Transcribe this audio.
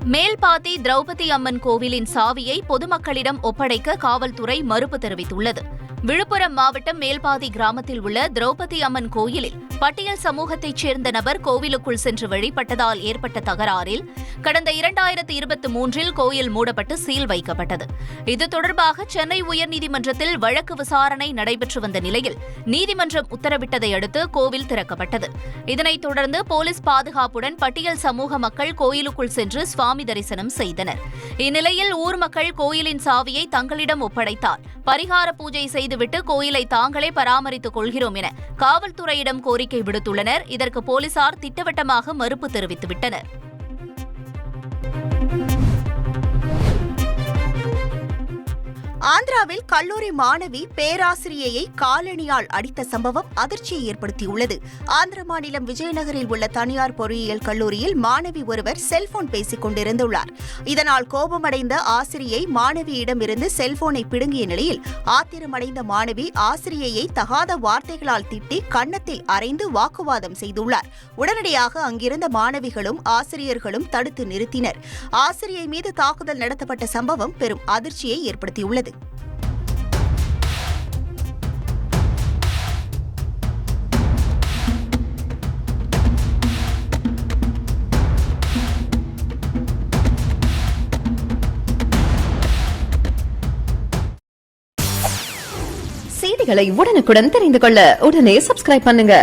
மேல்பாத்தி திரௌபதி அம்மன் கோவிலின் சாவியை பொதுமக்களிடம் ஒப்படைக்க காவல்துறை மறுப்பு தெரிவித்துள்ளது. விழுப்புரம் மாவட்டம் மேல்பாதி கிராமத்தில் உள்ள திரௌபதி அம்மன் கோயிலில் பட்டியல் சமூகத்தைச் சேர்ந்த நபர் கோவிலுக்குள் சென்று வழிபட்டதால் ஏற்பட்ட தகராறில் கடந்த 2023 கோயில் மூடப்பட்டு சீல் வைக்கப்பட்டது. இது தொடர்பாக சென்னை உயர்நீதிமன்றத்தில் வழக்கு விசாரணை நடைபெற்று வந்த நிலையில் நீதிமன்றம் உத்தரவிட்டதை அடுத்து கோவில் திறக்கப்பட்டது. இதனைத் தொடர்ந்து போலீஸ் பாதுகாப்புடன் பட்டியல் சமூக மக்கள் கோயிலுக்குள் சென்று சுவாமி தரிசனம் செய்தனர். இந்நிலையில் ஊர் மக்கள் கோயிலின் சாவியை தங்களிடம் ஒப்படைத்தால் பரிகார பூஜை செய்துவிட்டு கோயிலை தாங்களே பராமரித்துக் கொள்கிறோம் என காவல்துறையிடம் கோரிக்கை விடுத்துள்ளனர். இதற்கு போலீசார் திட்டவட்டமாக மறுப்பு தெரிவித்துவிட்டனர். ஆந்திராவில் கல்லூரி மாணவி பேராசிரியையை காலணியால் அடித்த சம்பவம் அதிர்ச்சியை ஏற்படுத்தியுள்ளது. ஆந்திர மாநிலம் விஜயநகரில் உள்ள தனியார் பொறியியல் கல்லூரியில் மாணவி ஒருவர் செல்போன் பேசிக் கொண்டிருந்துள்ளார். இதனால் கோபமடைந்த ஆசிரியை மாணவியிடமிருந்து செல்போனை பிடுங்கிய நிலையில் ஆத்திரமடைந்த மாணவி ஆசிரியையை தகாத வார்த்தைகளால் திட்டி கன்னத்தில் அறைந்து வாக்குவாதம் செய்துள்ளார். உடனடியாக அங்கிருந்த மாணவிகளும் ஆசிரியர்களும் தடுத்து நிறுத்தினர். ஆசிரியை மீது தாக்குதல் நடத்தப்பட்ட சம்பவம் பெரும் அதிர்ச்சியை ஏற்படுத்தியுள்ளது. செய்திகளை உடனுக்குடன் தெரிந்து கொள்ள உடனே சப்ஸ்கிரைப் பண்ணுங்க.